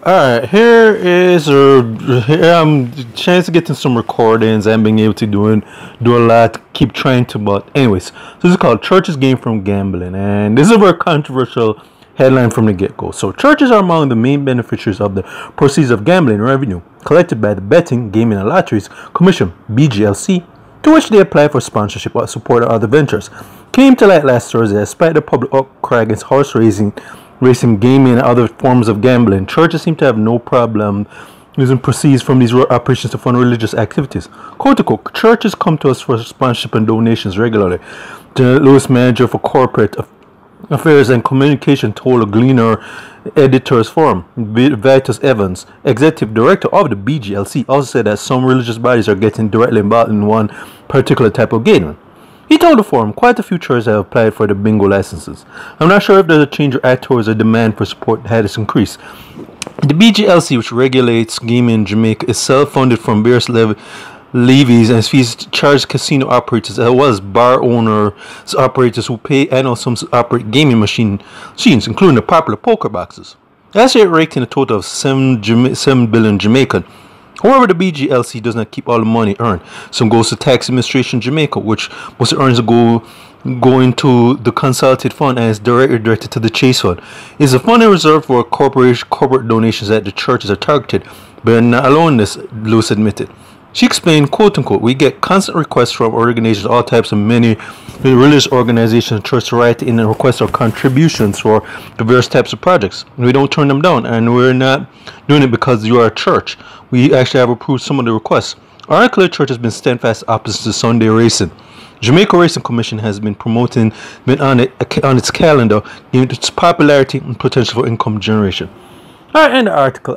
Alright, here I'm chance to getting some recordings and being able to do a lot, keep trying to, but anyways, so this is called Churches Gain from Gambling, and this is a very controversial headline from the get-go. So churches are among the main beneficiaries of the proceeds of gambling revenue collected by the Betting, Gaming and Lotteries Commission (BGLC), to which they apply for sponsorship or support of other ventures. Came to light last Thursday despite the public outcry against racing, gaming, and other forms of gambling. Churches seem to have no problem using proceeds from these operations to fund religious activities. Quote unquote, churches come to us for sponsorship and donations regularly. The Lewis manager for corporate affairs and communication told a Gleaner Editors Forum. Vitus Evans, executive director of the BGLC, also said that some religious bodies are getting directly involved in one particular type of gaming. He told the forum quite a few churches have applied for the bingo licenses. I'm not sure if there's a change or act towards a demand for support has increased. The BGLC, which regulates gaming in Jamaica, is self-funded from various levies and fees charged casino operators as well as bar owners operators who pay annual sums to operate gaming machines, including the popular poker boxes. Last year it raked in a total of 7 billion Jamaican. However, the BGLC does not keep all the money earned. Some goes to Tax Administration Jamaica, which most of the earnings go into the Consolidated Fund and is directed to the Chase Fund. It is a fund reserved for corporate donations that the churches are targeted, but not alone this, Lewis admitted. She explained, quote unquote, we get constant requests from organizations, all types of many religious organizations, church to write in and request our contributions for the various types of projects. We don't turn them down, and we're not doing it because you are a church. We actually have approved some of the requests. Our Articulate Church has been steadfast opposite to Sunday racing. Jamaica Racing Commission has been on its calendar, given its popularity and potential for income generation. Alright, end the article.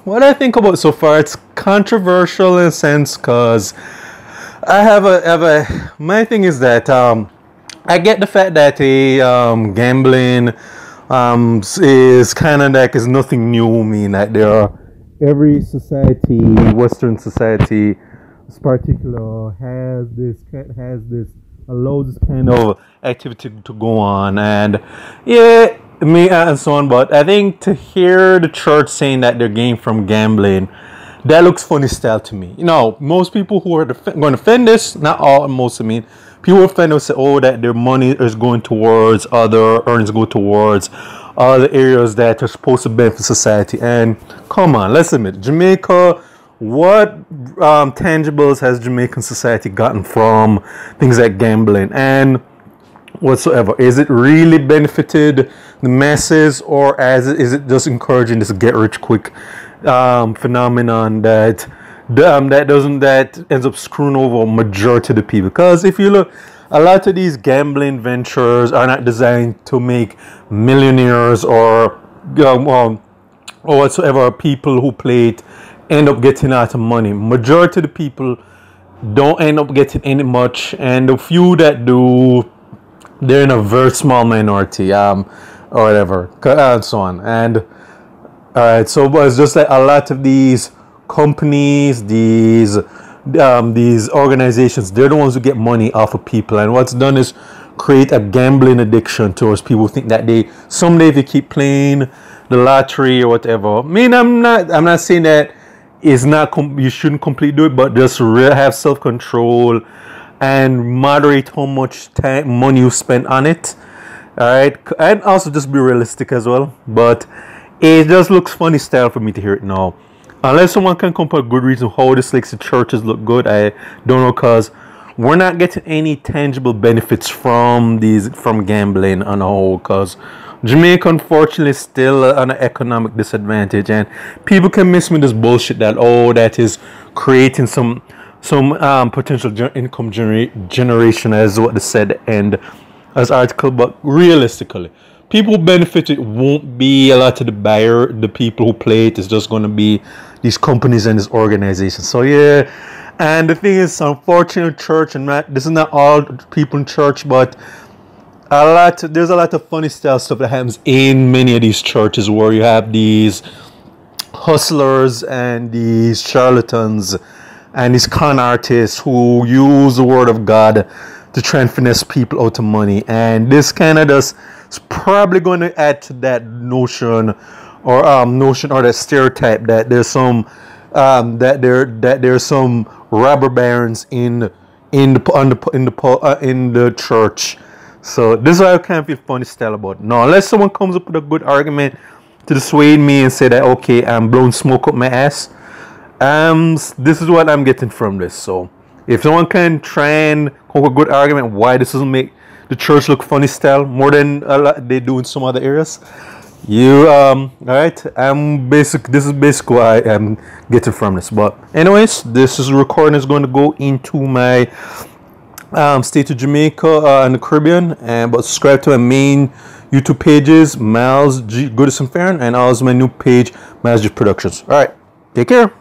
What I think about so far, it's controversial in a sense, cause I have my thing is that I get the fact that gambling is kind of like is nothing new. I mean, that there are every society, Western society, this particular has this allows this kind of activity to go on, and yeah. Me and so on, but I think to hear the church saying that they're gaining from gambling, that looks funny style to me. You know, most people who are going to defend this, not all, most, I mean, people who defend will say, oh, that their money is going towards other earnings, go towards other areas that are supposed to benefit society. And come on, let's admit, Jamaica, what tangibles has Jamaican society gotten from things like gambling and whatsoever? Is it really benefited the masses, or is it just encouraging this get rich quick phenomenon that ends up screwing over a majority of the people? Because if you look, a lot of these gambling ventures are not designed to make millionaires or whatsoever. People who play it end up getting out of money. Majority of the people don't end up getting any much, and the few that do, they're in a very small minority, or whatever, and so on. And alright, so it's just like a lot of these companies, these organizations, they're the ones who get money off of people, and what's done is create a gambling addiction towards people who think that someday if they keep playing the lottery or whatever. I mean, I'm not saying that it's not you shouldn't completely do it, but just have self-control and moderate how much money you spend on it. Alright, and also just be realistic as well. But it just looks funny style for me to hear it now, unless someone can come up with a good reason how this makes the churches look good. I don't know, because we're not getting any tangible benefits from gambling on a whole, because Jamaica unfortunately is still on an economic disadvantage, and people can miss me this bullshit that that is creating some potential income generation, as what they said and as article. But realistically, people who benefit it won't be a lot of the people who play it. It's just going to be these companies and these organizations. So yeah, and the thing is, unfortunately, church, and this is not all people in church, but there's a lot of funny style stuff that happens in many of these churches, where you have these hustlers and these charlatans and these con artists who use the word of God to try and finesse people out of money. And this kind of is probably going to add to that notion or notion or that stereotype that there's some that there's some robber barons in the church. So this is what I kind of feel funny style about. Now, unless someone comes up with a good argument to dissuade me and say that okay, I'm blowing smoke up my ass, this is what I'm getting from this. So if someone can try and come up with a good argument why this doesn't make the church look funny style more than a lot they do in some other areas, you all right, this is basically what I am getting from this. But anyways, this is recording is going to go into my state of Jamaica and the Caribbean, and but subscribe to my main YouTube pages, Miles G Goodison Farron, and also my new page, Miles G Productions. All right, take care.